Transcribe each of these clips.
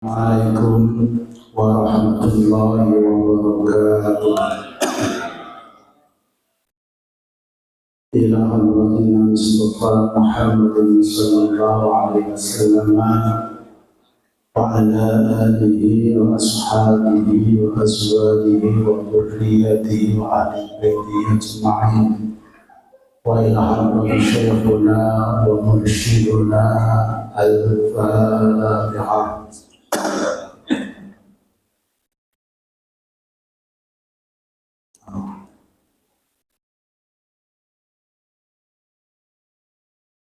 Assalamualaikum warahmatullahi wabarakatuh. Ila hadratina Mustafa Muhammadin sallallahu alaihi wasallam wa ala alihi wa ashabihi wa azwajihi wa dhurriyyatihi wa ahli baitihi ajma'in. Wa ila hadratina syekhuna wa mursyiduna al-Fatihah.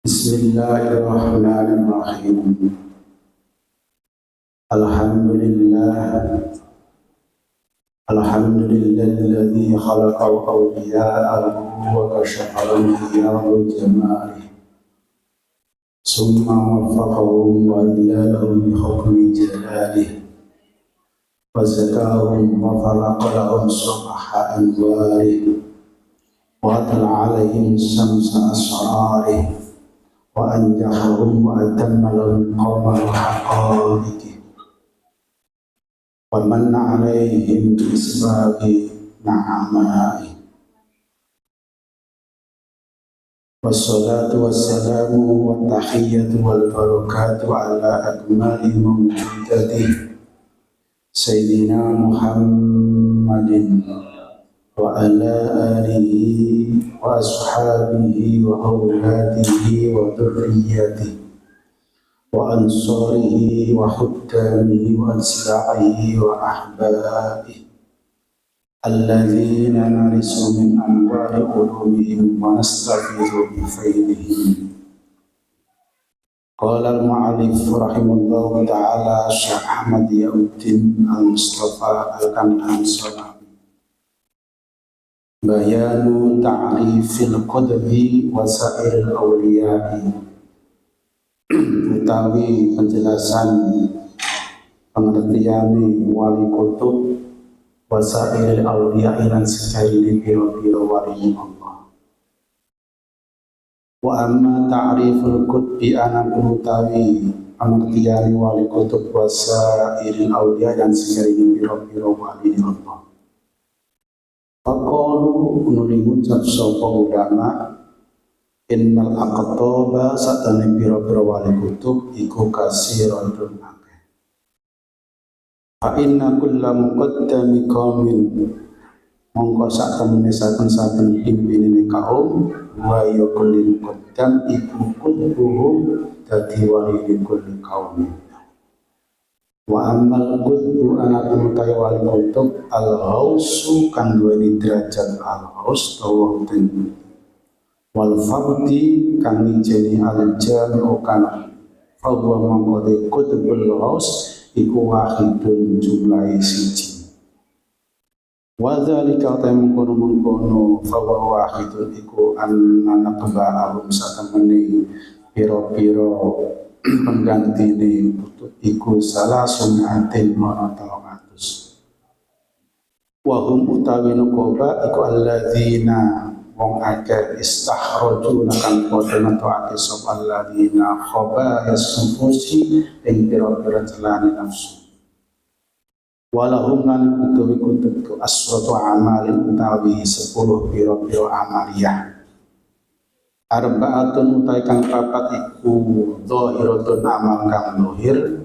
Bismillahirrahmanirrahim. Alhamdulillahilladzi khalaqa awliya'ahu wa kashafa awliya'ahu jamalihi summa waffaqahum wa ilahum bi hukmi jalalihi wa zakahum wa khalaqa lahum subha anwarihi wa atala alaihim samsa asrarihi wa anjahahum wa atamma lahum qamar haqaiqi wa manna alaihim bi isbaqi na'amai. Wassalatu wassalamu wa tahiyyatu wal barakatu ala akmali mawjudati Sayyidina Muhammadin wa ala alihi wa ashabihi wa awladihi wa dhurriyyatihi wa ansarihi wa huttamihi wa ansarihi wa ahbabihi alladzina narisu min anwari ulumihim wa nastafizu bi faydihim. Qala al-mu'allif rahimahullahu ta'ala Syekh Ahmad Yauddin al-Mustafa al-Kan'an. Bayanu ta'rifil qudbi wa sa'iril awliya'i, utawi penjelasan pengertian wali kutub wa sa'iril awliya'i lan sekaili biro-biro wali Allah. Wa amma ta'riful qutbi ana utawi pengertian wali kutub wa sa'iril awliya'i lan sekaili biro-biro wali Allah. Faqalu nuli ngucap sapa ulama innal aqtaba satane pira-pira wali kutub iku kasiratun akeh. Fa inna kulla muqaddami qaumin mongko sak temene saben-saben pimpinane kaum wa ya kulli muqaddam iku kulluhum dadi wali kulli kaum. Wa amal qutbu anak mutai wali kutub al-hausu kang duweni derajat al-haus tawa ten wal fardi kang njeni al-jami'u kana fahuwa mangkode qutbul haus iku wahidun jumlahe siji. Wa dzalika mengkono fahuwa wahidun iku anak ba'alum satemene pira-pira penggantine kutub iku salah sunatin monotonatus. Wahum utawi nukoba iku alladzina wong akeh istahrojuna kang padha netokake sapa alladzina khoba yasfusi ing pira-pira celane nafsu. Walahum lan utawi kutub ku asratu amalin utawi 10 pira-pira amaliyah. Arba'atun utai kang papat iku dhahiratun amal kang zahir,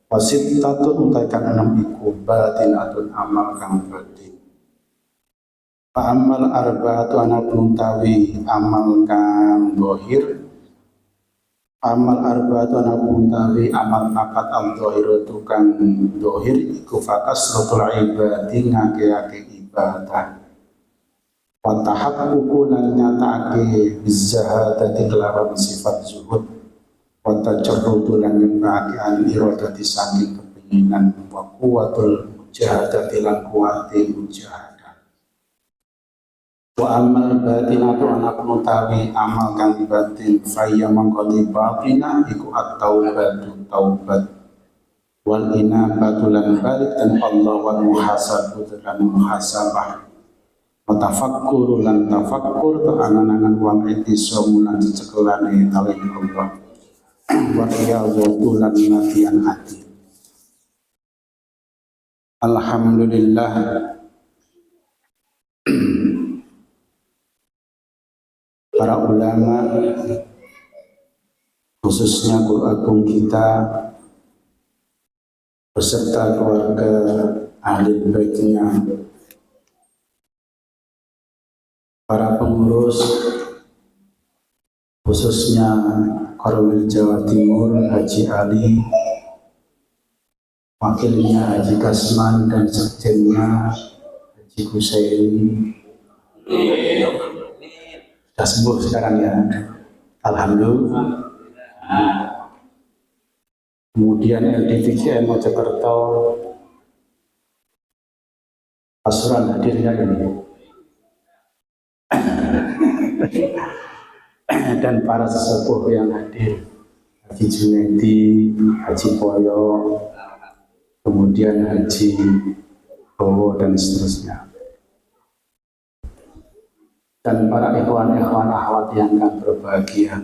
wasittatun utai kang 6 iku batinatun amal kang batin. Fa amal arba'atu anapun utawi amal kang zahir, amal arba'atu anapun utawi amal papat al-dhahiratu kang zahir iku fakasratul ibadi ngake-ake ibadah. Watahaqququ lan nyatake bizahadati kelawan sifat zuhud wa tajarrudu lan nyatake an iradati saking kepinginan wa quwwatul mujahadati lan kuwate mujahadah. Wa amal batinatu anak mutawi amal kang batin fayya mangkoti batina iku at-taubatu taubat wal inabatu lan balik dan Allah wal muhasabatu lan muhasabah. Tafakkur lan tafakkur to angan-angan wong itisom lan cekelane kalih Allah. Wa riyadhatu lan latihan ati. Alhamdulillah, para ulama, khususnya guru agung kita, beserta keluarga ahli baitnya, para pengurus, khususnya Korwil Jawa Timur Haji Ali, wakilnya Haji Kasman, dan sekjennya Haji Husaini. Sudah sembuh sekarang ya, alhamdulillah. Kemudian LDVKM Mojokerto, Pasuruan hadirnya ini, dan para sesepuh yang hadir, Haji Junaidi, Haji Poyo, kemudian Haji Bowo, dan seterusnya. Dan para ikhwan-ikhwan akhwat yang akan berbahagia,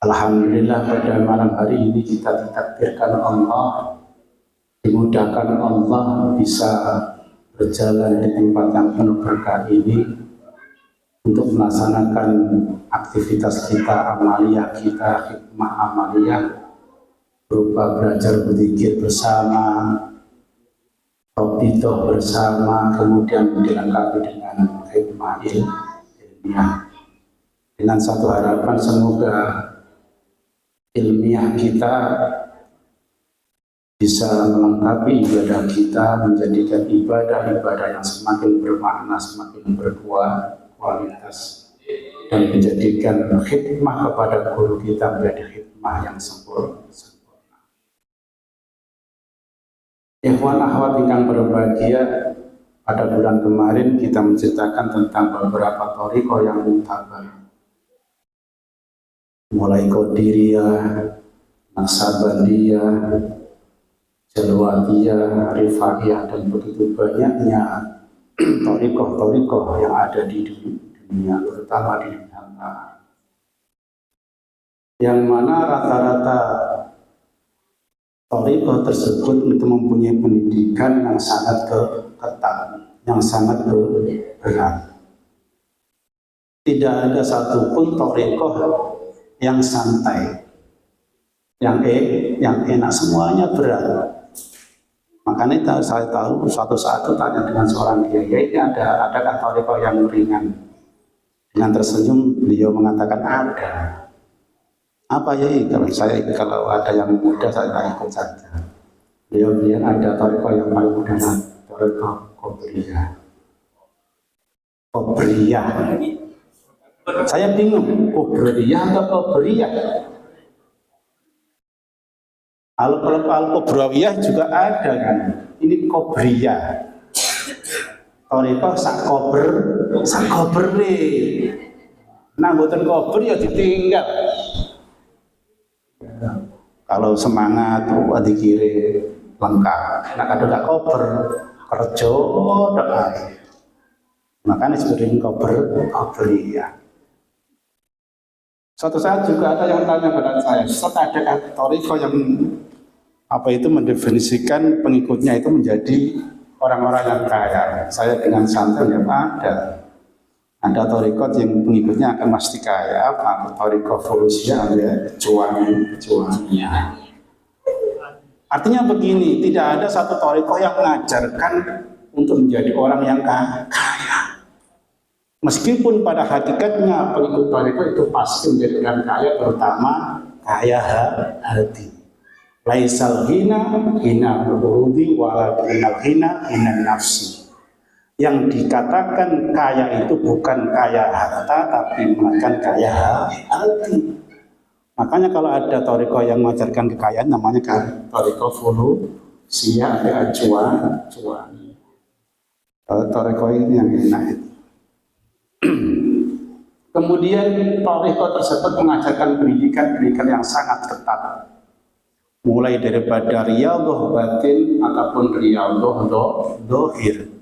alhamdulillah pada malam hari ini kita ditakdirkan Allah, dimudahkan Allah bisa berjalan di tempat yang penuh berkah ini untuk melaksanakan aktivitas kita, amaliyah kita, hikmah amaliyah berupa belajar berzikir bersama, Tauhid bersama, kemudian dilengkapi dengan hikmah ilmiah. Dengan satu harapan, semoga ilmiah kita bisa melengkapi ibadah kita, menjadikan ibadah-ibadah yang semakin bermakna, semakin berkualitas, dan menjadikan hikmah kepada guru kita menjadi hikmah yang sempurna. Ikhwan akhwat yang berbahagia, pada bulan kemarin kita menceritakan tentang beberapa thariqah yang mutabar, mulai Qadiriyah, Naksabandiyah, Jalwatiyah, Rifaiyah, dan begitu banyaknya thariqah yang ada di dunia, terutama di Nusantara, yang mana rata-rata thariqah tersebut itu mempunyai pendidikan yang sangat ketat, yang sangat berat. Tidak ada satupun thariqah yang santai, yang enak, semuanya berat. Makanya saya tahu suatu saat tanya dengan seorang kiai, adakah thariqah yang ringan? Dengan tersenyum beliau mengatakan ada. Apa ya? Kalau ada yang mudah saya ikut saja. Beliau bilang ada thariqah yang paling mudah, thariqah Qobriyah. Saya bingung, Qobriyah atau Qobriyah? Al-Qobrawiyah juga ada kan. Ini Qobriyah. Thariqah sak kober nih. Nah, mboten kober ya ditinggal. Kalau semangat, dikira lengkap. Nah, kadang nggak kober, kerja doai. Makanya disebut Qobriyah. Suatu saat juga ada yang tanya pada saya, Ustaz, ada thariqah yang mendefinisikan pengikutnya itu menjadi orang-orang yang kaya. Saya dengan santai ada. Ada thariqah yang pengikutnya akan pasti kaya, apa? Thariqah Fulusiyah, cuannya. Artinya begini, tidak ada satu thariqah yang mengajarkan untuk menjadi orang yang kaya. Meskipun pada hakikatnya pengikut thariqah itu pasti menjadi orang kaya, terutama kaya hati. Laisal hina al-urudi walakinnal hina nafsi. Yang dikatakan kaya itu bukan kaya harta, tapi melainkan kaya hati. Makanya kalau ada thariqah yang mengajarkan kekayaan, namanya thariqah Fulusiyah atau cuan. Thariqah ini yang enak. Kemudian thariqah tersebut mengajarkan pendidikan yang sangat ketat, mulai daripada riyadhah batin ataupun riyadhah dhahir.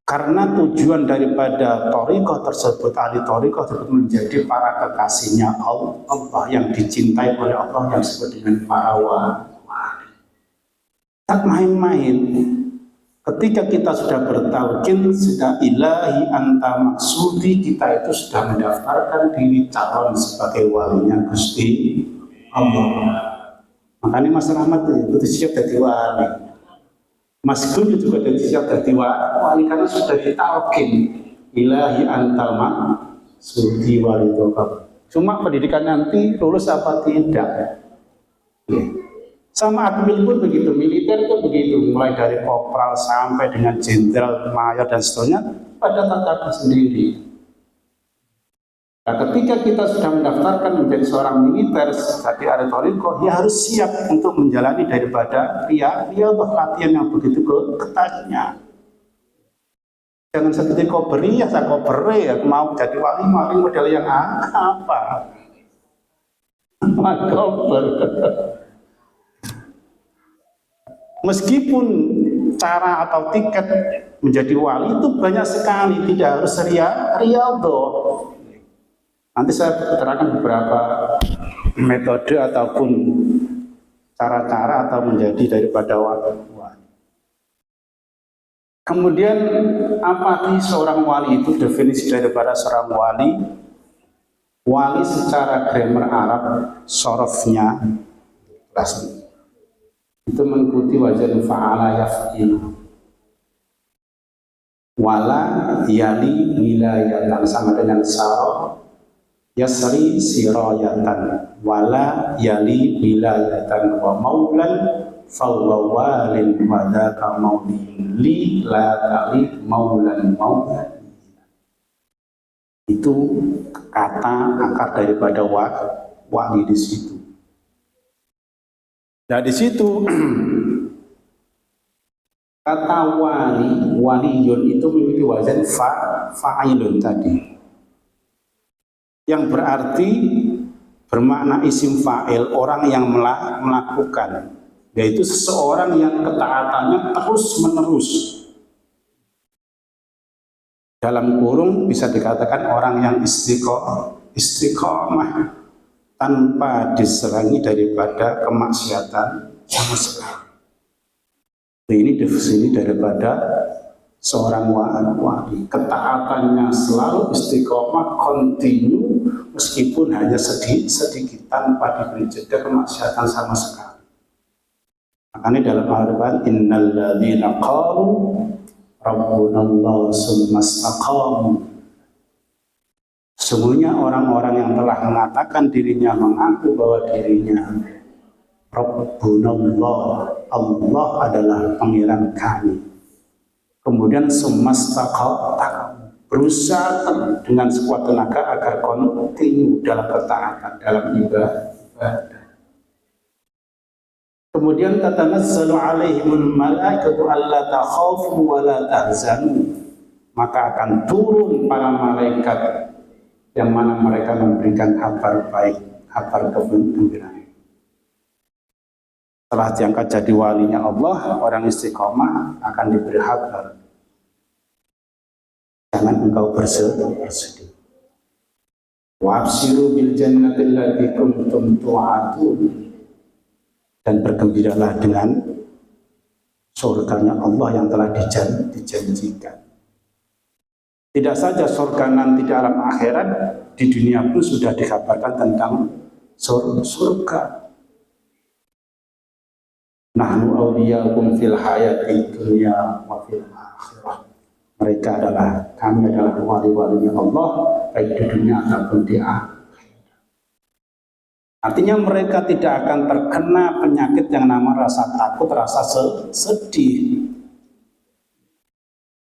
Karena tujuan daripada thariqah tersebut, ahli thariqah tersebut menjadi para kekasihnya Allah yang dicintai oleh Allah, yang disebut dengan para wali. Tak main-main. Ketika kita sudah bertalqin, sudah ilahi anta maksudi, kita itu sudah mendaftarkan diri calon sebagai walinya Gusti Allah. Makanya Mas Rahmat itu siap jadi wali. Mas Gun juga siap jadi wali karena sudah ditalqin ilahi anta maksudi wali tokab. Cuma pendidikan nanti lulus apa tidak. Sama admil pun begitu, militer pun begitu, mulai dari kopral sampai dengan jenderal, mayor dan seterusnya pada tataran sendiri. Nah, ketika kita sudah mendaftarkan menjadi seorang militer, jadi ada toriko, dia harus siap untuk menjalani daripada riyadhah latihan yang begitu ketatnya. Jangan seperti koberi ya, saya koberi ya, mau jadi wali model yang apa? Kober. Meskipun cara atau tiket menjadi wali itu banyak sekali, tidak harus riyadhah. Nanti saya terangkan beberapa metode ataupun cara-cara atau menjadi daripada wali. Kemudian apa sih seorang wali itu? Definisi daripada seorang wali. Wali secara grammar Arab sorofnya itu mengikuti wajan fa'ala yaf'il. Wala yali wilayatan sama dengan saro yasri sirayatan. Wala yali wilayatan wa maulan fawwa walin wa dhaka maulin li la tali maulan maulan. Itu kata akar daripada wali di situ. Nah di situ kata waliyun itu memiliki wazan fa'ilun tadi, yang berarti bermakna isim fa'il, orang yang melakukan, yaitu seseorang yang ketaatannya terus menerus. Dalam kurung bisa dikatakan orang yang istiqomah tanpa diserangi daripada kemaksiatan sama sekali. Ini definisi daripada seorang wali. Ketaatannya selalu istiqomah, kontinu, meskipun hanya sedikit tanpa diberi jeda kemaksiatan sama sekali. Makanya dalam Al-Quran, innal ladzina qalu rabbunallahu tsumma istaqamu. Sesungguhnya orang-orang yang telah mengatakan dirinya, mengaku bahwa dirinya Rabbunallah, Allah adalah pangeran kami. Kemudian semastaqam, berusaha dengan sekuat tenaga agar kontinu dalam ketaatan, dalam ibadah. Kemudian tatanazzalu alaihimul malaikatu alla takhafu wa la tahzanu. Maka akan turun para malaikat yang mana mereka memberikan kabar baik, kabar kegembiraan. Setelah diangkat jadi walinya Allah, orang istiqomah akan diberi kabar. Jangan engkau bersedih. Wa abshiru bil jannati allati kuntum tu'adun. Dan bergembiralah dengan surganya Allah yang telah dijanjikan. Tidak saja surga nanti di alam akhirat, di dunia pun sudah dikabarkan tentang surga. Nahnu awliyaukum fil hayati dunya wa fil akhirah. Mereka adalah, kami adalah wali-walinya Allah, baik di dunia ataupun di akhirat. Artinya mereka tidak akan terkena penyakit yang nama rasa takut, rasa sedih.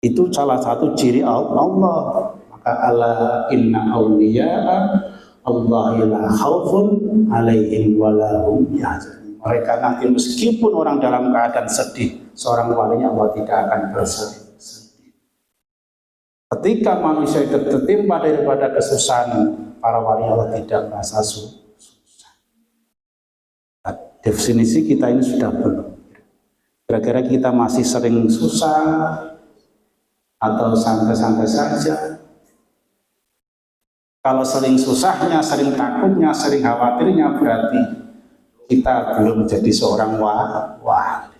Itu salah satu ciri Allah. Maka ala inna awliya'a Allahi la khawfun alaihim wa lahum yahzanun. Mereka nanti meskipun orang dalam keadaan sedih, seorang walinya Allah tidak akan bersedih. Ketika manusia tertimpa daripada kesusahan, para wali Allah tidak merasa susah. Definisi kita ini sudah belum. Kira-kira kita masih sering susah atau santai-santai saja? Kalau sering susahnya, sering takutnya, sering khawatirnya, berarti kita belum menjadi seorang wali.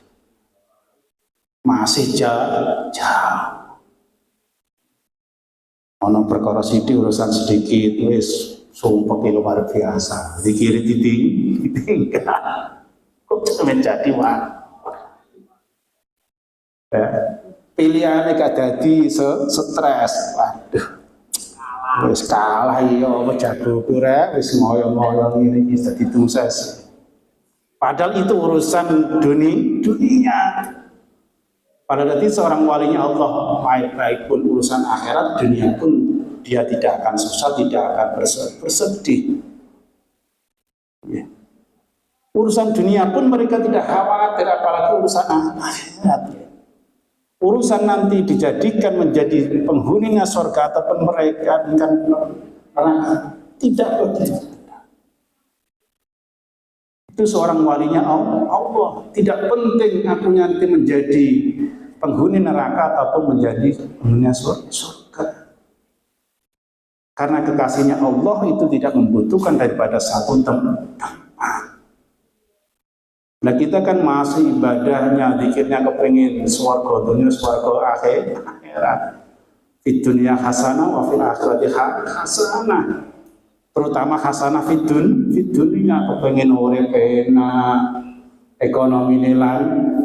masih jauh. Ono perkara sithik urusan sedikit wis sumpek luar biasa. Dikiri ditinggal. Kok menjadi pilihannya gak dadi stres. Waduh. Wis kalah iya jago kurek wis ngoyo-ngoyo ngene iki dadi sukses. Padahal itu urusan dunia. Padahal nanti seorang walinya Allah, baik pun urusan akhirat, dunia pun dia tidak akan susah, tidak akan bersedih. Ya. Urusan dunia pun mereka tidak khawatir, apalagi urusan akhirat. Urusan nanti dijadikan menjadi penghuninya surga ataupun mereka dengan neraka, tidak begitu. Itu seorang walinya Allah. Tidak penting aku nanti menjadi penghuni neraka ataupun menjadi penghuni surga. Karena kekasihnya Allah itu tidak membutuhkan daripada satu tempat. Nah kita kan masih ibadahnya, zikirnya kepengin swarga dunia, swarga akhirat. Di dunia hasanah wa fil akhirati hasanah. Terutama hasanah fid dunia, kepengen urip enak, ekonomi ini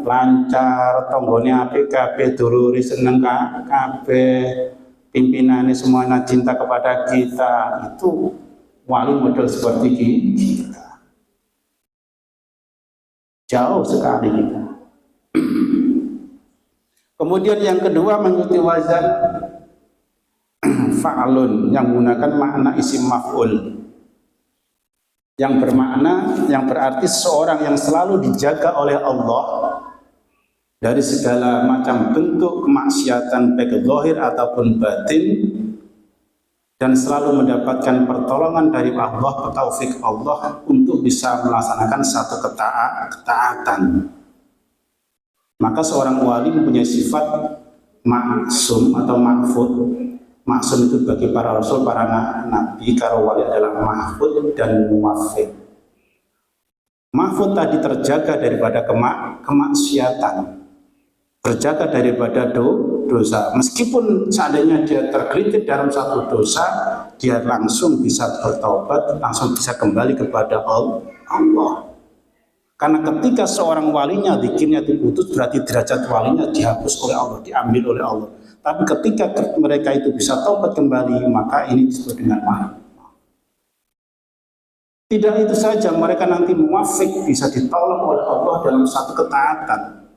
lancar, tanggane apik kabeh, dulure seneng kabeh, pimpinannya semuanya cinta kepada kita. Itu wali model seperti kita. Jauh sekali kita. Kemudian yang kedua mengikuti wazan fa'alun yang menggunakan makna isim maf'ul yang bermakna, yang berarti seorang yang selalu dijaga oleh Allah dari segala macam bentuk kemaksiatan baik zahir ataupun batin dan selalu mendapatkan pertolongan dari Allah, taufik Allah untuk bisa melaksanakan satu ketaatan. Maka seorang wali mempunyai sifat maksum atau mahfud. Maksum itu bagi para rasul, para nabi, karo wali adalah mahfud dan muwaffiq. Mahfud tadi terjaga daripada kemaksiatan, terjaga daripada dosa. Meskipun seandainya dia tergelincir dalam satu dosa, dia langsung bisa bertaubat, langsung bisa kembali kepada Allah. Karena ketika seorang walinya zikirnya diputus, berarti derajat walinya dihapus oleh Allah, diambil oleh Allah. Tapi ketika mereka itu bisa taubat kembali, maka ini disebut dengan mahfud. Tidak itu saja, mereka nanti muwaffiq, bisa ditolong oleh Allah dalam satu ketaatan.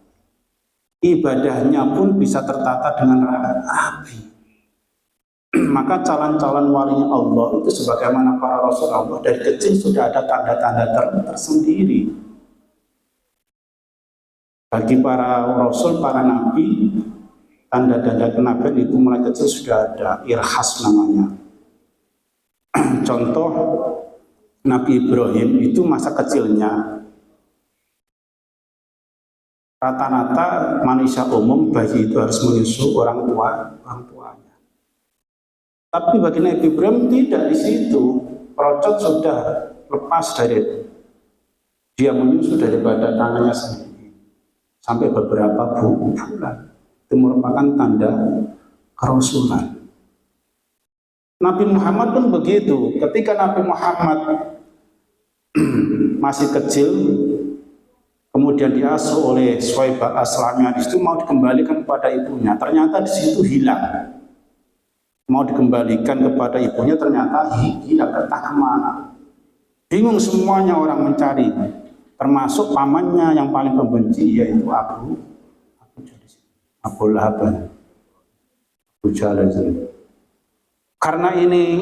Ibadahnya pun bisa tertata dengan rapi. Maka calon-calon walinya Allah itu sebagaimana para rasul Allah dari kecil sudah ada tanda-tanda tersendiri. Bagi para rasul, para nabi, tanda-tanda kenabian itu mulai kecil sudah ada, irhas namanya. Contoh Nabi Ibrahim itu masa kecilnya rata-rata manusia umum bayi itu harus menyusu orang tuanya. Tapi bagi Nabi Ibrahim tidak di situ. Procot sudah lepas dari dia menyusu daripada tangannya sendiri sampai beberapa bulan. Itu merupakan tanda kerasulan. Nabi Muhammad pun begitu. Ketika Nabi Muhammad masih kecil, kemudian diasuh oleh Suwaibah Aslamiyah, di situ mau dikembalikan kepada ibunya. Ternyata di situ hilang. Mau dikembalikan kepada ibunya, ternyata hilang, entah kemana. Bingung semuanya orang mencari, termasuk pamannya yang paling pembenci, yaitu Abu Lahab, Abu Jahal. Karena ini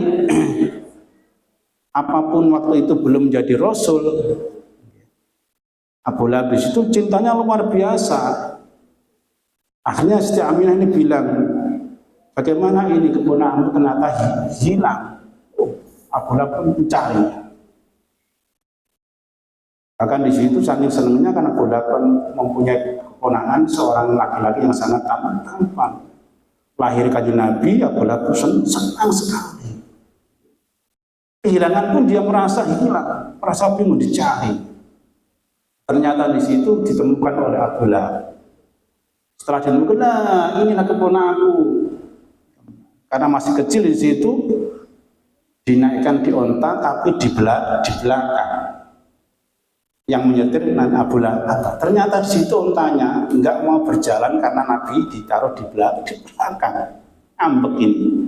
apapun waktu itu belum jadi rasul, Abu Lahab itu cintanya luar biasa. Akhirnya Siti Aminah ini bilang, bagaimana ini keponakanmu ternyata hilang. Abu Lahab pun mencari. Bahkan di situ saking senangnya karena Abu Lahab mempunyai keponakan seorang laki-laki yang sangat tampan. Lahir kanjeng Nabi, Abu Lahab senang sekali. Kehilangan pun dia merasa hilang, merasa bingung dicari. Ternyata di situ ditemukan oleh Abu Lahab Setelah ditemukan, nah inilah keponakanku. Karena masih kecil di situ, dinaikkan di onta tapi di belakang. Yang menyetir Abu Lahab. Ternyata di situ ontanya enggak mau berjalan karena Nabi ditaruh di belakang. Ambek ini.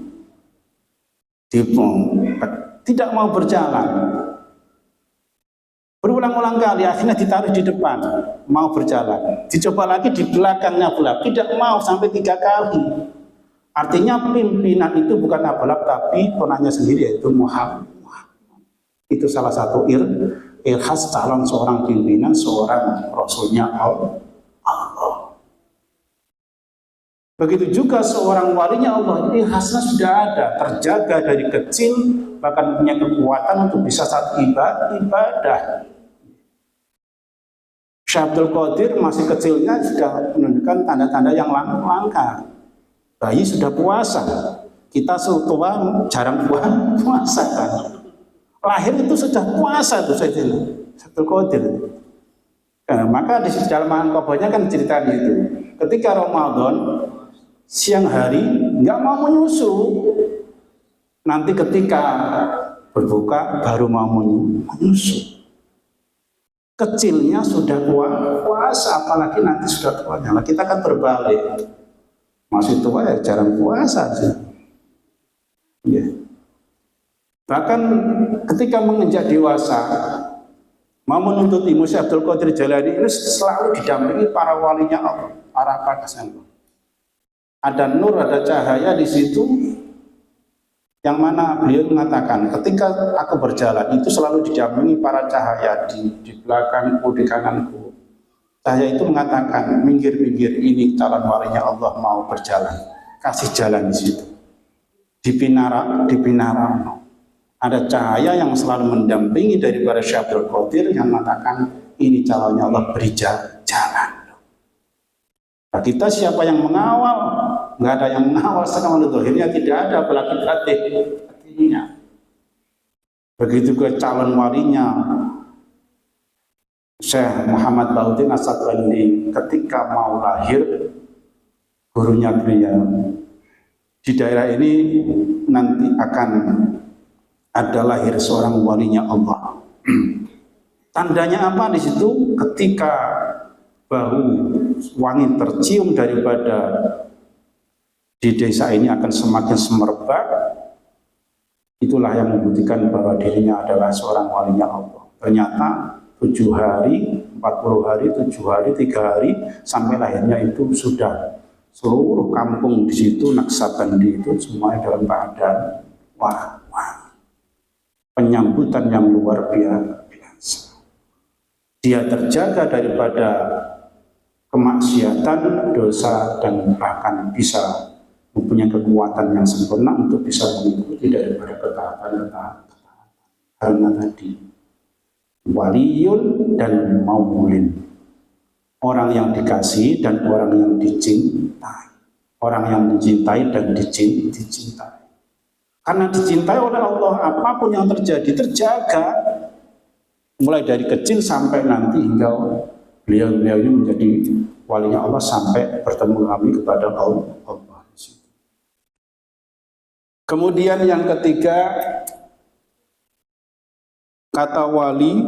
Tidak mau berjalan. Berulang-ulang kali akhirnya ditaruh di depan, mau berjalan. Dicoba lagi di belakangnya Abu Lahab, tidak mau sampai 3 kali. Artinya pimpinan itu bukan Abu Lahab tapi ponaknya sendiri yaitu Muhammad. Itu salah satu khas calon seorang pimpinan, seorang rasulnya Allah. Begitu juga seorang walinya Allah, ini khasnya sudah ada, terjaga dari kecil, bahkan punya kekuatan untuk bisa saat ibadah. Syekh Abdul Qadir masih kecilnya sudah menunjukkan tanda-tanda yang langka. Bayi sudah puasa, kita tua jarang puasa kan. Lahir itu sudah puasa tuh Syekh Abdul Qadir. Nah, maka di dalam Al-Qabahnya kan cerita itu. Ketika Ramadan siang hari nggak mau menyusu. Nanti ketika berbuka baru mau menyusu. Kecilnya sudah puasa, apalagi nanti sudah tuanya. Nah, kita kan berbalik. Masih tua ya jarang puasa sih. Ya. Bahkan ketika menginjak dewasa, mau menuntut ilmu, Syekh Abdul Qadir Jailani ini selalu didampingi para walinya Allah, para pakasnya. Ada nur, ada cahaya di situ, yang mana beliau mengatakan, ketika aku berjalan itu selalu didampingi para cahaya di belakangku, di kananku. Cahaya itu mengatakan, minggir-minggir, ini calon walinya Allah mau berjalan, kasih jalan di situ. Di Pinara. Ada cahaya yang selalu mendampingi daripada Syekh Abdul Qadir yang mengatakan ini calonnya Allah beri jalan. Nah, kita siapa yang mengawal? Nggak ada yang mengawal sekarang akhirnya tidak ada apalagi hatinya. Begitu ke calon walinya Syekh Muhammad Bahuddin As-Sadrani ketika mau lahir, gurunya beliau di daerah ini nanti akan ada lahir seorang walinya Allah. Tandanya apa di situ? Ketika bau wangi tercium daripada di desa ini akan semakin semerbak, itulah yang membuktikan bahwa dirinya adalah seorang walinya Allah. Ternyata 7 hari, 40 hari, 7 hari, 3 hari sampai lahirnya itu sudah seluruh kampung di situ Naksabandi itu semuanya dalam keadaan wah. Penyambutan yang luar biasa. Dia terjaga daripada kemaksiatan, dosa, dan bahkan bisa mempunyai kekuatan yang sempurna untuk bisa mengikuti daripada ketaatan. Karena tadi waliyun dan maulin, orang yang dikasih dan orang yang dicintai, orang yang mencintai dan dicintai. Karena dicintai oleh Allah, apapun yang terjadi terjaga mulai dari kecil sampai nanti hingga beliau ini menjadi walinya Allah sampai bertemu kami kepada Allah. Kemudian yang ketiga, kata wali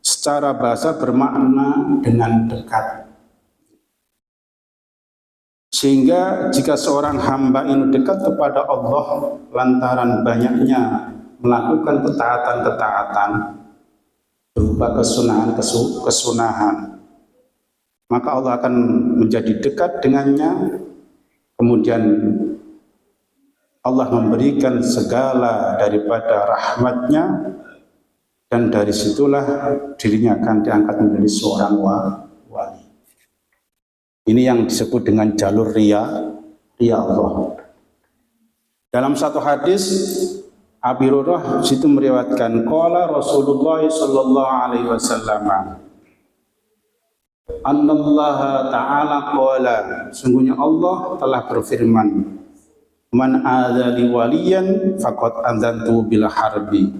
secara bahasa bermakna dengan dekat. Sehingga jika seorang hamba ini dekat kepada Allah lantaran banyaknya melakukan ketaatan-ketaatan berupa kesunahan, maka Allah akan menjadi dekat dengannya. Kemudian Allah memberikan segala daripada rahmatnya, dan dari situlah dirinya akan diangkat menjadi seorang wali. Ini yang disebut dengan jalur ria Allah. Dalam satu hadis Abi Hurairah situ meriwayatkan qala Rasulullah sallallahu alaihi wasallam Annallaha ta'ala qala, sungguhnya Allah telah berfirman, man adzali waliyan faqad adzantu bil harbi.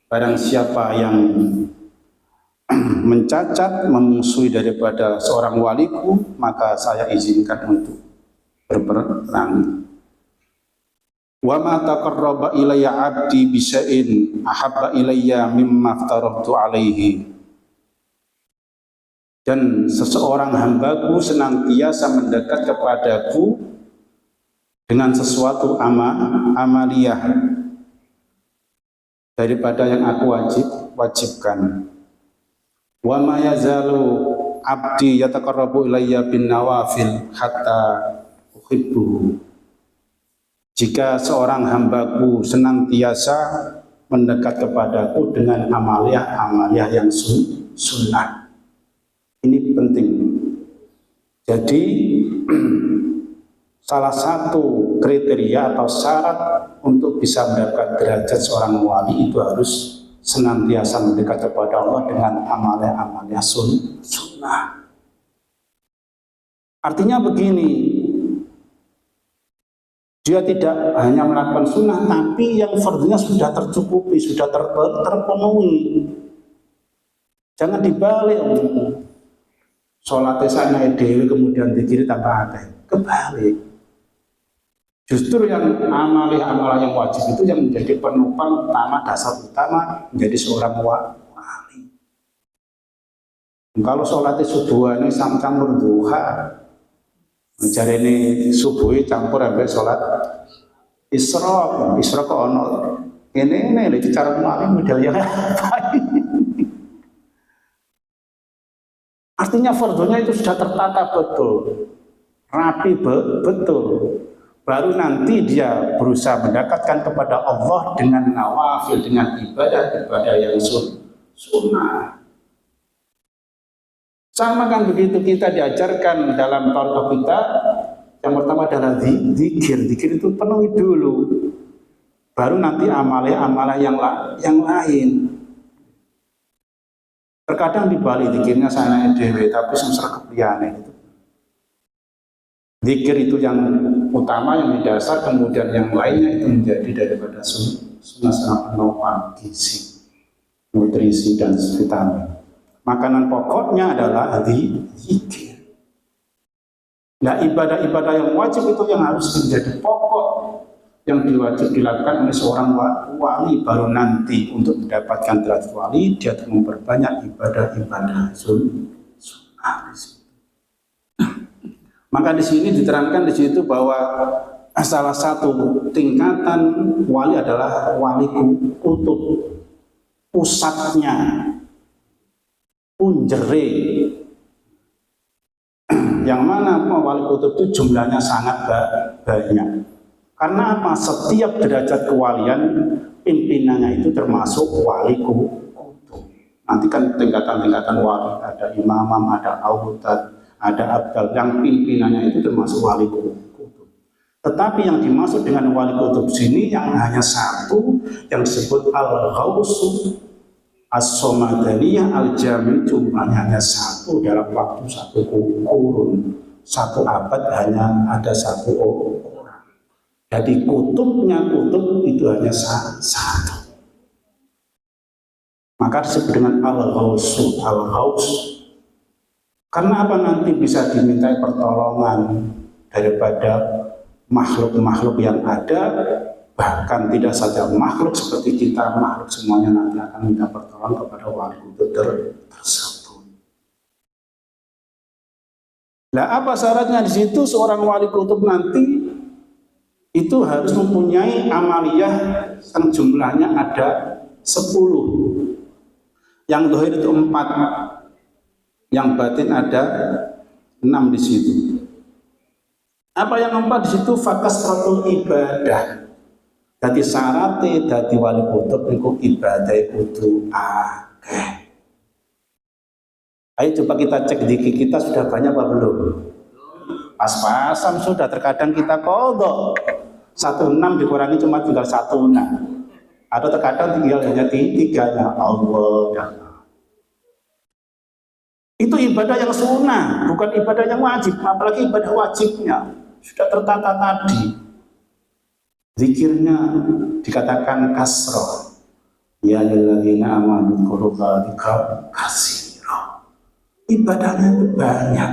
Barang siapa yang mencacat, memusuhi daripada seorang waliku, maka saya izinkan untuk berperang. Wa ma taqarraba ilayya 'abdi bi syai'in ahabba ilayya mimma aftaratu alaihi. Dan seseorang hambaku senantiasa mendekat kepadaku dengan sesuatu amaliyah daripada yang aku wajibkan. Wa ma yazalu 'abdi yataqarrabu ilayya bin nawafil hatta uhibbuhu. Jika seorang hambaku senantiasa mendekat kepadaku dengan amaliyah yang sunnah. Ini penting. Jadi salah satu kriteria atau syarat untuk bisa mendapatkan derajat seorang wali itu harus senantiasa mendekat kepada Allah dengan amaliyah sunnah. Artinya begini, dia tidak hanya melakukan sunnah, tapi yang fardunya sudah tercukupi, sudah terpenuhi. Jangan dibalik, sholatnya sana dewi kemudian dikiri tambah akeh. Kebalik. Justru yang amaliyah yang wajib itu yang menjadi penopang utama, dasar utama menjadi seorang wali. Kalau sholatnya subuhan ini campur duha, mencari ini subuh campur sampai sholat Isra kok ono ini cara kemarin model yang artinya fardunya itu sudah tertata betul, rapi betul. Baru nanti dia berusaha mendekatkan kepada Allah dengan nawafil, dengan ibadah yang sunnah. Sama kan begitu kita diajarkan dalam tauhid kita, yang pertama adalah zikir itu penuhi dulu, baru nanti amalah yang lain. Terkadang dibalik zikirnya sana dewe, tapi semester kepriane itu. Zikir itu yang utama, yang mendasar, kemudian yang lainnya itu menjadi daripada sunnah penopang gizi, nutrisi dan vitamin. Makanan pokoknya adalah zikir. Nah, ibadah-ibadah yang wajib itu yang harus menjadi pokok yang diwajib dilakukan oleh seorang wali, baru nanti untuk mendapatkan derajat wali dia memperbanyak ibadah-ibadah sunnah. Maka di sini diterangkan di situ bahwa salah satu tingkatan wali adalah wali kutub, pusatnya, punjere. Yang mana wali kutub itu jumlahnya sangat banyak. Karena apa? Setiap derajat kewalian pimpinannya itu termasuk wali kutub. Nanti kan tingkatan-tingkatan wali, ada imam, ada autad, ada abdal, yang pimpinannya itu termasuk wali kutub. Tetapi yang dimaksud dengan wali kutub sini yang hanya satu, yang disebut al-ghausu as-somadaniyah al-jami, jumlahnya hanya satu dalam waktu satu kurun, satu abad hanya ada satu orang. Jadi kutub itu hanya satu. Maka disebut dengan al-ghausu, al-ghaus. Karena apa? Nanti bisa dimintai pertolongan daripada makhluk-makhluk yang ada, bahkan tidak saja makhluk seperti kita, makhluk semuanya nanti akan minta pertolongan kepada wali kutub tersebut. Nah, apa syaratnya di situ? Seorang wali kutub nanti itu harus mempunyai amaliyah yang jumlahnya ada 10. Yang zahir itu 4. Yang batin ada 6 di situ. Apa yang 4 di situ? Fakasratul ibadah. Jadi syaratnya dari wali kutub itu ibadah kudu akeh. Ayo coba kita cek diri kita sudah banyak apa belum? Pas-pasan sudah, terkadang kita kodok 16 dikurangi cuma tinggal 16. Atau terkadang tinggal hanya 3-nya. Allah. Itu ibadah yang sunnah, bukan ibadah yang wajib. Apalagi ibadah wajibnya sudah tertata tadi. Zikirnya dikatakan kasroh. Ya alladzina amanu dzkurullaha dzikran katsiran. ibadahnya itu banyak.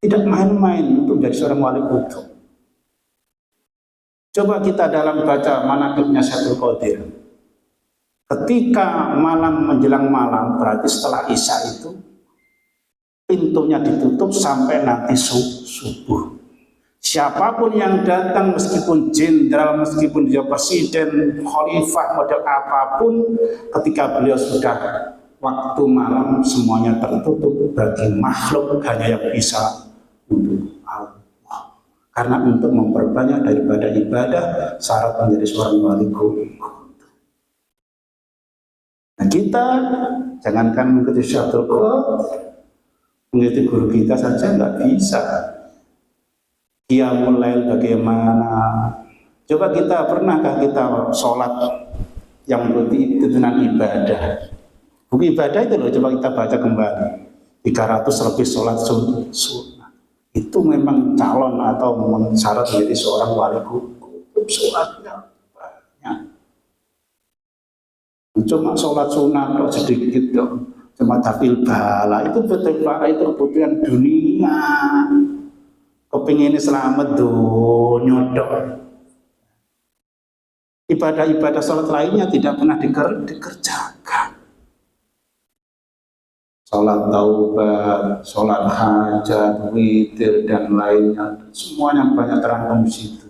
Tidak main-main untuk menjadi seorang wali kutub. Coba kita dalam baca manaqibnya Syaikhul Qadir. Ketika malam menjelang malam, berarti setelah Isya itu pintunya ditutup sampai nanti subuh. Siapapun yang datang, meskipun jenderal, meskipun dia presiden, khalifah, model apapun, ketika beliau sudah waktu malam semuanya tertutup bagi makhluk hanya yang bisa untuk Allah. Karena untuk memperbanyak daripada ibadah syarat menjadi seorang wali kutub. Nah kita jangankan mengikuti Syaikhul Qadir, mengikuti guru kita saja nggak bisa. Qiyamul lail bagaimana? Coba kita pernahkah kita sholat yang berarti itu dengan ibadah? Buku ibadah itu loh, coba kita baca kembali. 300 lebih sholat sunnah. Itu memang calon atau syarat menjadi seorang wali kutub. Sholatnya banyak. Cuma sholat sunnah kok sedikit kok. Cuma tafil bala itu betul itu kebutuhan dunia. Kepingin selamat nyodok. Ibadah-ibadah sholat lainnya tidak pernah dikerjakan. Sholat taubat, sholat hajat, witir dan lainnya, semuanya banyak terangkum di situ.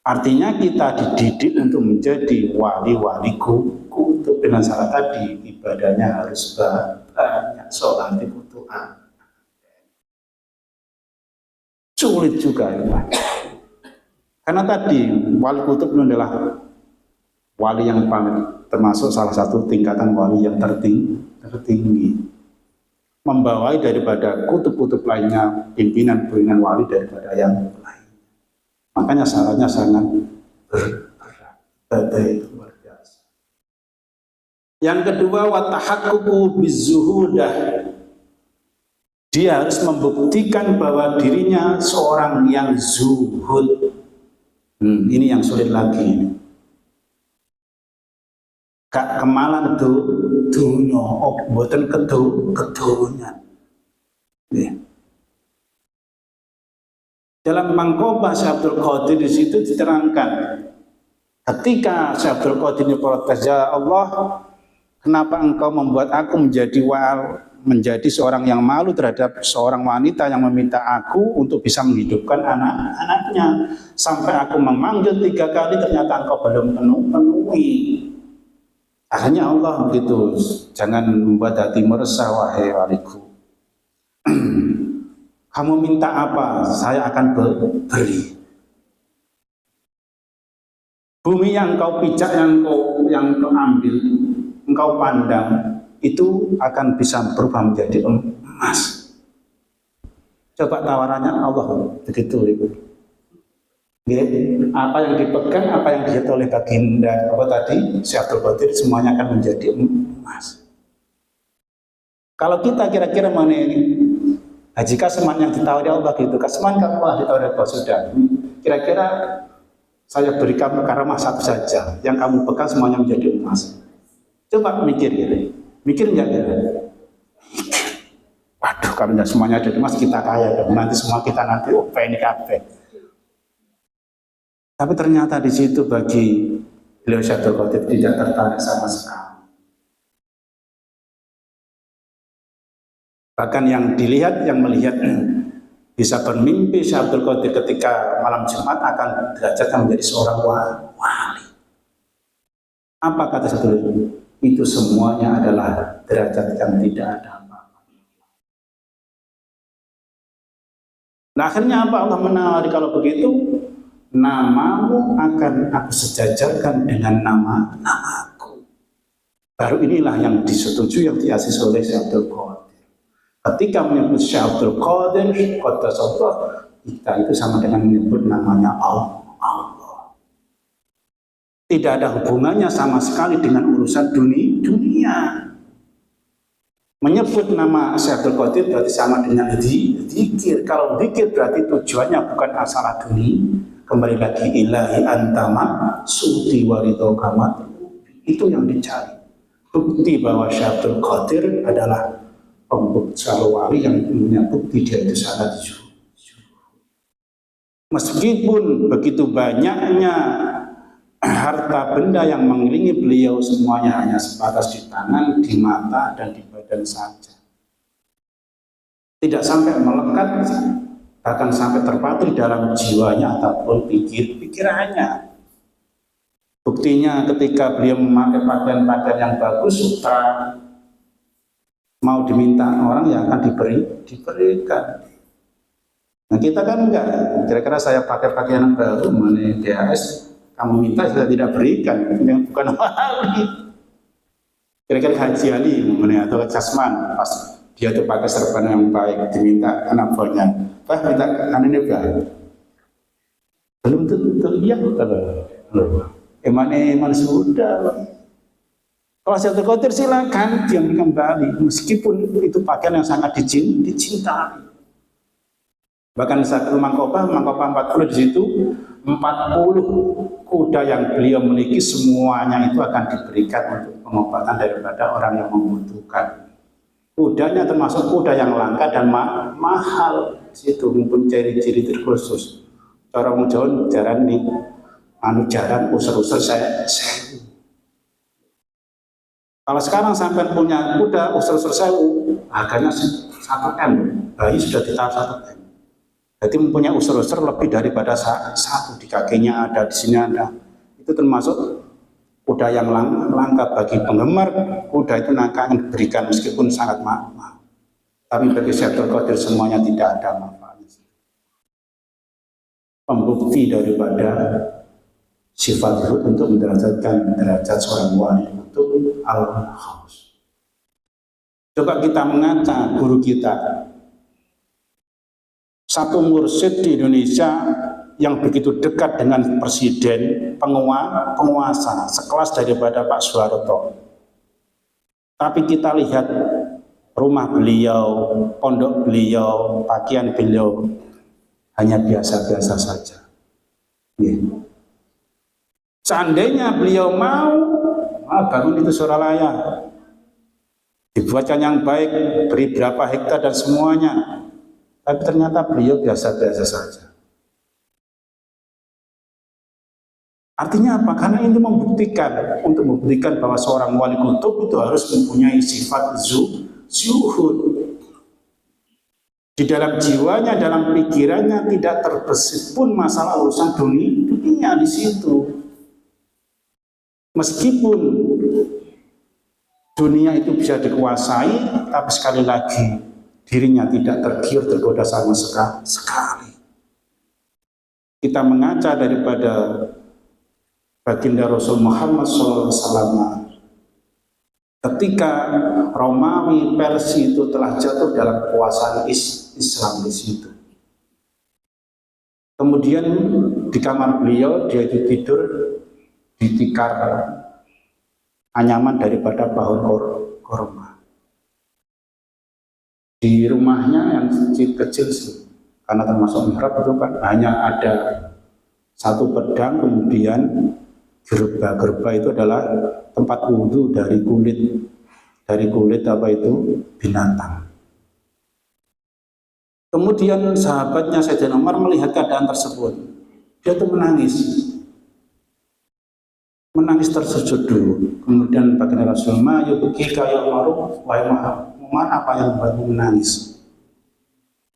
Artinya kita dididik untuk menjadi wali-wali kutub dengan syarat tadi ibadahnya harus banyak, sholat kutuan. Sulit juga ya. Karena tadi wali kutub itu adalah wali yang paling termasuk salah satu tingkatan wali yang tertinggi, membawai daripada kutub-kutub lainnya, pimpinan wali daripada yang lain. Makanya syaratnya sangat berat, itu luar biasa. Yang kedua, wa tahaqququ bizuhudah. Dia harus membuktikan bahwa dirinya seorang yang zuhud. Ini yang sulit lagi. Gak kemalan dunya, mboten kedonyan. Dalam Mangkobah Syekh Abdul Qadir di situ diterangkan, ketika Syekh Abdul Qadir protes, ya Allah, kenapa engkau membuat aku menjadi seorang yang malu terhadap seorang wanita yang meminta aku untuk bisa menghidupkan anak-anaknya, sampai aku memanggil 3 kali ternyata engkau belum penuhi. Akhirnya Allah begitu, jangan membuat hati meresah wahai waliku. Kamu minta apa, saya akan beri. Bumi yang engkau pijak, yang engkau ambil, engkau pandang, itu akan bisa berubah menjadi emas. Coba tawarannya Allah begitu Ibu. Apa yang dipegang, apa yang dilihat oleh baginda apa tadi Syekh Abdul Qadir, semuanya akan menjadi emas. Kalau kita kira-kira mana ini haji kasman yang ditawari Allah gitu, kasman kamu ditawari Allah sudah. Kira-kira saya beri kamu karamah satu saja, yang kamu pegang semuanya menjadi emas. Coba mikir gitu. Mikir nggak ya? Waduh, kalau nggak semuanya ada emas kita kaya dong. Nanti semua kita nanti ini kafe. Tapi ternyata di situ bagi beliau Syekh Abdul Qadir tidak tertarik sama sekali. Bahkan yang dilihat, yang melihat bisa bermimpi Syekh Abdul Qadir ketika malam Jumat akan derajatnya menjadi seorang wali. Apa kata Syekh Abdul Qadir? Itu semuanya adalah derajat yang tidak ada apa-apa. Nah akhirnya apa Allah menawari kalau begitu? Namamu akan aku sejajarkan dengan namaku. Baru inilah yang disetujui, yang diasis oleh Syekh Abdul Qadir. Ketika menyebut Syekh Abdul Qadir, kita itu sama dengan menyebut namanya Allah. Tidak ada hubungannya sama sekali dengan urusan dunia. Menyebut nama Syekh Abdul Qadir berarti sama dengan zikir. Kalau zikir berarti tujuannya bukan asal dunia. Kembali lagi ilahi antama suti warido kamat. Itu yang dicari. Bukti bahwa Syekh Abdul Qadir adalah pembuktian wali yang punya bukti dia itu sangat zuhud. Meskipun begitu banyaknya harta benda yang mengelilingi beliau, semuanya hanya sebatas di tangan, di mata, dan di badan saja. Tidak sampai melekat, bahkan sampai terpatri dalam jiwanya ataupun pikirannya. Buktinya ketika beliau memakai pakaian-pakaian yang bagus, sutra, mau diminta orang yang akan diberikan. Nah kita kan enggak, kira-kira saya pakai pakaian baru, mana DHS, kamu minta saya tidak berikan, yang bukan wali. Kira-kira Haji Ali, mana atau Casman, pas dia tuh pakai serban yang baik, diminta anak buahnya, Pak minta ini enggak? Belum tentu, iya kalau Eman sudah. Kalau saya terkotir silakan diambil kembali, meskipun itu pakaian yang sangat dicintai. Bahkan saat Mangkopa 40 di situ 40 kuda yang beliau miliki semuanya itu akan diberikan untuk pengobatan daripada orang yang membutuhkan. Kudanya termasuk kuda yang langka dan mahal di situ, mumpun ciri-ciri terkhusus. Orang Jawa jaran nih, jaran usur-usur saya. Kalau sekarang sampai punya kuda usur-usur sewu, harganya 1M, bayi sudah ditawar 1M. Jadi mempunyai usur-usur lebih daripada satu, di kakinya ada, di sini ada. Itu termasuk kuda yang langka bagi penggemar kuda itu nanti akan diberikan meskipun sangat mahal. Tapi bagi Syekh Qadir semuanya tidak ada manfaatnya. Pembukti daripada sifat zuhud untuk menderajatkan derajat seorang wali untuk al-khaus. Coba kita mengaca guru kita. Satu mursyid di Indonesia yang begitu dekat dengan presiden, penguasa, sekelas daripada Pak Soeharto. Tapi kita lihat rumah beliau, pondok beliau, pakaian beliau hanya biasa-biasa saja. Seandainya beliau mau bangun itu Suralaya, dibuatkan yang baik, beri berapa hektar dan semuanya. Tapi ternyata beliau biasa-biasa saja. Artinya apa? Karena ini untuk membuktikan bahwa seorang wali kutub itu harus mempunyai sifat zuhud. Di dalam jiwanya, dalam pikirannya tidak terbesit pun masalah urusan dunia di situ. Meskipun dunia itu bisa dikuasai, tapi sekali lagi dirinya tidak tergiur, tergoda sama sekali. Kita mengaca daripada baginda Rasul Muhammad SAW ketika Romawi Persia itu telah jatuh dalam kekuasaan Islam di situ. Kemudian di kamar beliau dia tidur di tikar anyaman daripada pohon korma. Di rumahnya yang kecil sih, karena termasuk mihrab itu kan hanya ada satu pedang, kemudian gerba itu adalah tempat wudhu dari kulit apa itu binatang. Kemudian sahabatnya Sayyidina Umar melihat keadaan tersebut, dia tuh menangis tersujud dulu. Kemudian baginda Rasulullah, yubkika ya Umar, Umar apa yang membuatmu menangis?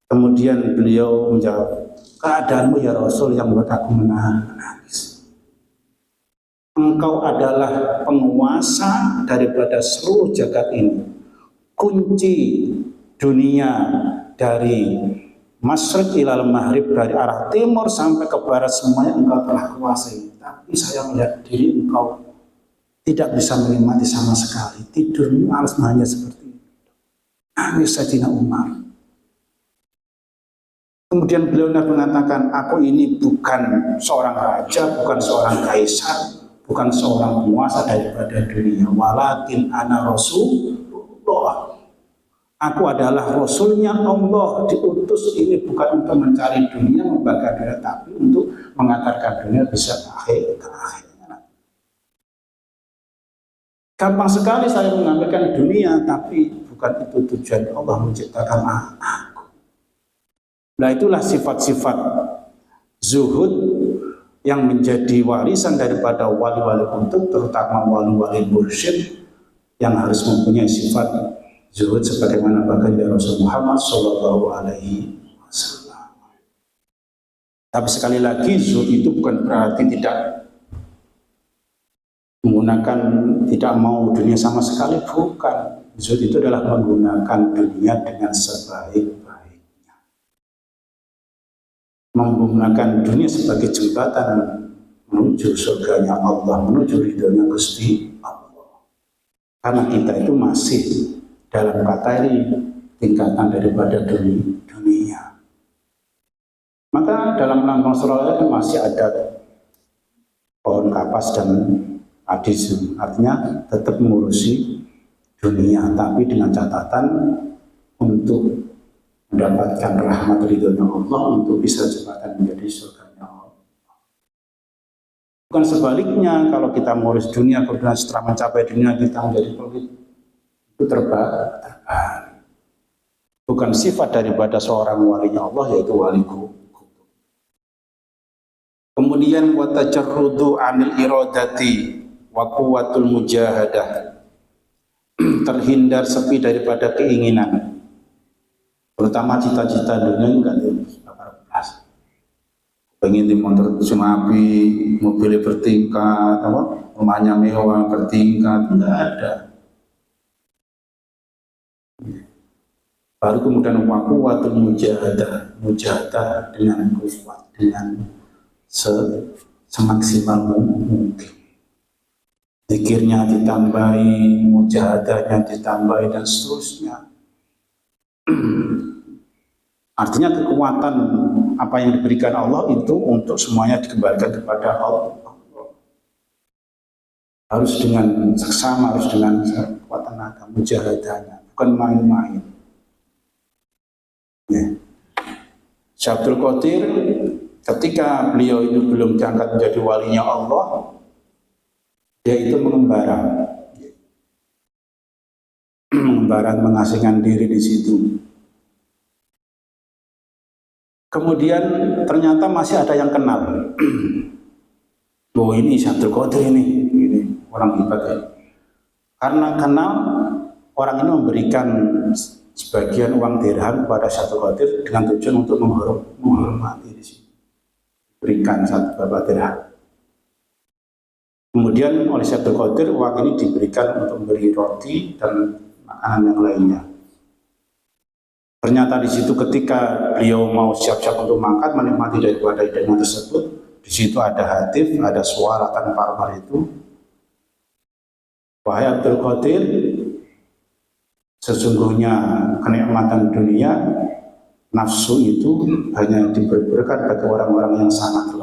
Kemudian beliau menjawab, keadaanmu ya Rasul yang membuat aku menangis. Engkau adalah penguasa daripada seluruh jagat ini. Kunci dunia dari masyriq ilal maghrib, dari arah timur sampai ke barat semuanya engkau telah kuasai. Tapi saya melihat diri engkau tidak bisa menikmati sama sekali. Tidurmu harus hanya seperti itu. Nangis Sayyidina Umar. Kemudian beliau mengatakan, aku ini bukan seorang raja, bukan seorang kaisar, bukan seorang penguasa daripada dunia. Walakin ana Rasulullah. Aku adalah Rasulnya Allah. Diutus ini bukan untuk mencari dunia, membakar dunia, tapi untuk mengantarkan dunia bisa akhir. Gampang sekali saya mengamalkan dunia, tapi bukan itu tujuan Allah menciptakan aku. Nah itulah sifat-sifat zuhud yang menjadi warisan daripada wali-wali kutub, terutama wali-wali mursyid yang harus mempunyai sifat zuhud sebagaimana baginda Rasul Muhammad Shallallahu Alaihi Wasallam. Tapi sekali lagi zuhud itu bukan berarti tidak menggunakan, tidak mau dunia sama sekali, bukan. Zuhud itu adalah menggunakan dunia dengan sebaik-baiknya, menggunakan dunia sebagai jembatan menuju surganya Allah, menuju ridhonya Gusti Allah. Karena kita itu masih dalam kategori tingkatan daripada dunia. Maka dalam lambang surga masih ada pohon kapas dan adizum, artinya tetap mengurusi dunia, tapi dengan catatan untuk mendapatkan rahmat ridhonya Allah, untuk bisa jembatan menjadi surganya Allah. Bukan sebaliknya, kalau kita mengurus dunia, kemudian setelah mencapai dunia kita menjadi pelit, itu terbalik. Bukan sifat daripada seorang walinya Allah, yaitu wali kutub. Kemudian watajarrudu anil iradati wa quwwatul mujahadah, terhindar sepi daripada keinginan, terutama cita-cita dunia enggak belas. Pengen di motor Sumabi, mobilnya bertingkat, rumahnya mewah bertingkat, enggak ada. Baru kemudian waquwatul mujahadah dengan kuat, dengan semaksimal mungkin. Zikirnya ditambahi, mujahadahnya ditambahi, dan seterusnya. Artinya kekuatan apa yang diberikan Allah itu untuk semuanya dikembalikan kepada Allah. Harus dengan seksama, harus dengan kuat tenaga, mujahadahnya, bukan main-main. Ya. Syekh Abdul Qadir ketika beliau itu belum diangkat menjadi walinya Allah, dia itu mengembara, mengasingkan diri di situ. Kemudian ternyata masih ada yang kenal. Oh ini Syekh Abdul Qadir ini orang hebat ya. Karena kenal, orang ini memberikan sebagian uang dirham kepada Syekh Abdul Qadir dengan tujuan untuk menghormati di sini. Berikan satu beberapa dirham. Kemudian oleh Syekh Abdul Qadir uang ini diberikan untuk memberi roti dan makanan yang lainnya. Ternyata di situ ketika beliau mau siap-siap untuk makan, menikmati daripada hidangan tersebut, di situ ada hatif, ada suara tanpa armar itu. Wahai Abdul Qadir, sesungguhnya kenikmatan dunia, nafsu itu hanya diberikan bagi orang-orang yang sangat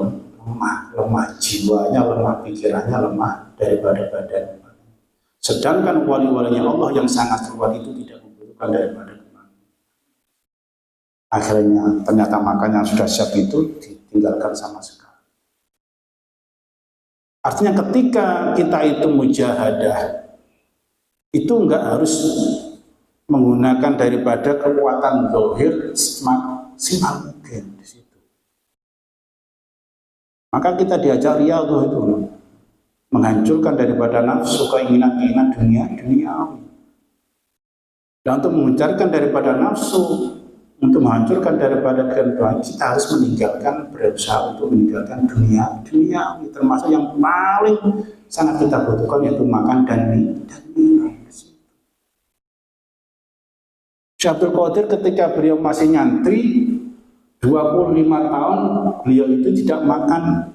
lemah jiwanya, lemah pikirannya, lemah daripada badan. Sedangkan wali-walinya Allah yang sangat kuat itu tidak membutuhkan daripada kemampuan. Akhirnya ternyata makan yang sudah siap itu ditinggalkan sama sekali. Artinya ketika kita itu mujahadah, itu enggak harus menggunakan daripada kekuatan zahir semaksimal mungkin di situ. Maka kita diajak riyadhah itu menghancurkan daripada nafsu, keinginan-keinginan duniawi. Dan untuk mengejarkan daripada nafsu, untuk menghancurkan daripada kehidupan, kita harus meninggalkan, berusaha untuk meninggalkan duniawi, termasuk yang paling sangat kita butuhkan yaitu makan dan minum. Syekh Abdul Qadir ketika beliau masih nyantri 25 tahun, beliau itu tidak makan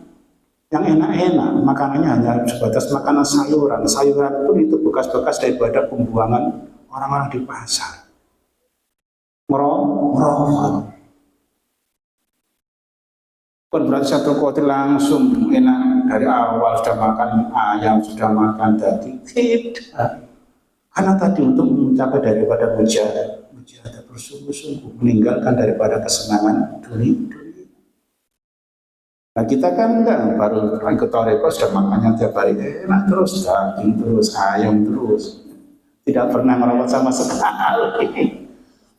yang enak-enak, makanannya hanya sebatas makanan sayuran. Sayuran pun itu bekas-bekas daripada pembuangan orang-orang di pasar. Merokok. Bukan berarti Syekh Abdul Qadir langsung enak dari awal sudah makan ayam, sudah makan daging. Tidak. Karena tadi untuk mencapai daripada mujahadah bersungguh-sungguh, meninggalkan daripada kesenangan dunia. Nah kita kan enggak, baru ikut toreko sudah makannya tiap hari enak terus, daging terus, ayam terus. tidak pernah merawat sama sekali.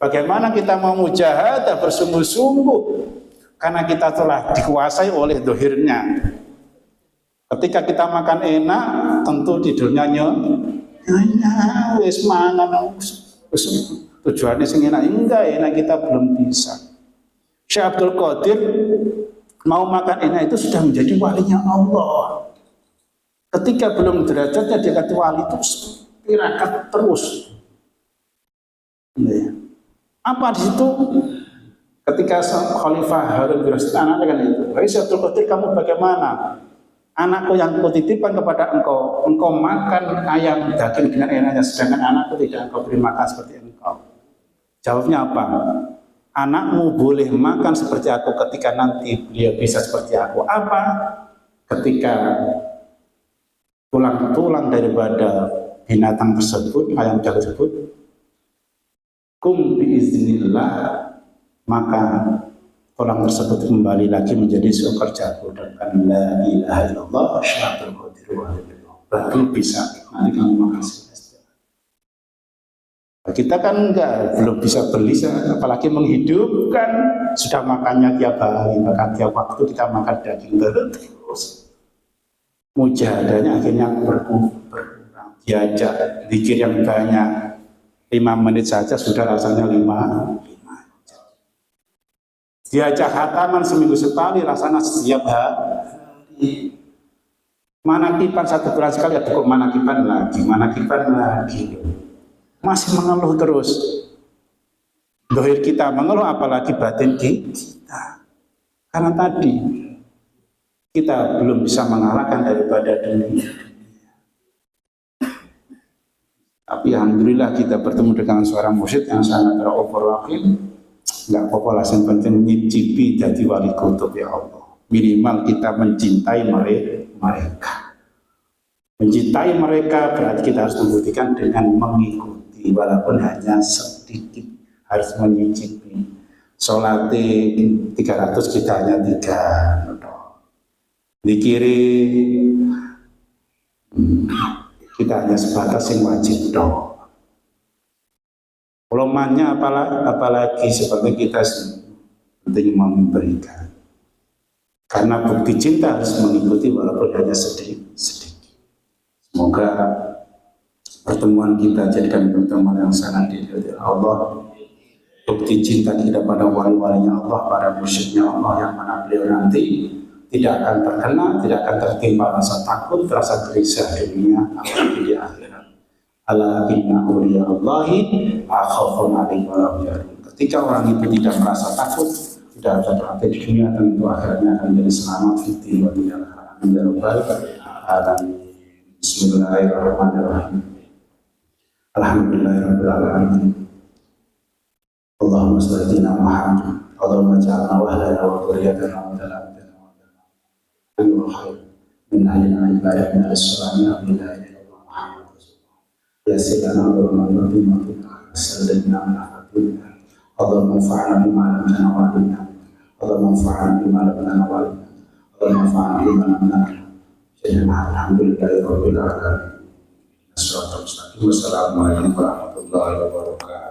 Bagaimana kita mau mujahadah bersungguh-sungguh karena kita telah dikuasai oleh dohirnya. Ketika kita makan enak, tentu tidurnya wis mangan tujuannya sing enak kita belum bisa. Syekh Abdul Qadir mau makan enak itu sudah menjadi walinya Allah. Ketika belum derajatnya dia kata wali itu tirakat terus. Apa di situ? Ketika Khalifah Harun bin Rasyid anaknya kan itu, "Wahai Syekh Abdul Qadir, kamu bagaimana? Anakku yang kutitipkan kepada engkau makan ayam daging dengan enaknya, sedangkan anakku tidak engkau beri makan seperti engkau." Jawabnya apa? Anakmu boleh makan seperti aku ketika nanti beliau bisa seperti aku. Apa? Ketika tulang-tulang daripada binatang tersebut, ayam tersebut, kum biiznillah, maka tulang tersebut kembali lagi menjadi sukar jago dan la ilaha illallah asyhadu qadir wa baru bisa nanti kamu makan. Kita kan belum bisa beli, apalagi menghidupkan, sudah makannya tiap hari, bahkan tiap waktu kita makan daging terus. Mujahadahnya akhirnya berkurang, diajak zikir yang banyak, 5 menit saja sudah rasanya 5 jam. Diajak khataman seminggu sekali, rasanya setiap hari. Manakiban 1 bulan sekali, ya cukup manakiban lagi. Masih mengeluh terus. Dohir kita mengeluh, apalagi batin kita. Karena tadi kita belum bisa mengalahkan daripada dunia. Tapi alhamdulillah kita bertemu dengan seorang mursyid yang sangat terupur rahim. Enggak apa-apa lah, yang penting nyicipi jadi wali kutub ya Allah. Minimal kita mencintai mereka. Mencintai mereka berarti kita harus membuktikan dengan mengikuti, walaupun hanya sedikit, harus menyicipi. Sholat 300 kita hanya 3. Dikiri kita hanya sebatas yang wajib dong. Pelomannya apalagi seperti kita penting memberikan. Karena bukti cinta harus mengikuti walaupun hanya sedikit. Semoga pertemuan kita jadikan pertemuan yang sangat diridhoi Allah. Bukti cinta kita pada wali-walinya Allah, pada mursyidnya Allah, yang mana beliau nanti tidak akan terkena, tidak akan tertimpa rasa takut, rasa gelisah dunia, apalagi di akhirat. Ala inna awliya Allahi la khaufun 'alaihim wa la hum yahzanun. Ketika orang itu tidak merasa takut, tidak ada takut di dunia, tentu akhirnya akan menjadi selamat fitri wa dunya. Amin ya rabbal alamin. Bismillahirrahmanirrahim. Alhamdulillahirabbil alamin. Allahumma shalli ala Muhammad. Allahumma ja'alna wa ahlana wa dhurriyyatana wa dhurriyyatana wa dhurriyyatana min ahlina ibadah min as-salami billahi wa Muhammad rasulullah. Ya sayyidana wa rabbana sallallahu alaihi wa Allahumma fa'alna bima lam tanawalna wa 'allimna. Allahumma fa'alna bima lam tanawalna wa 'allimna. Allahumma fa'alna bima lam tanawalna. Alhamdulillahirabbil alamin. Wassalamualaikum warahmatullahi wabarakatuh.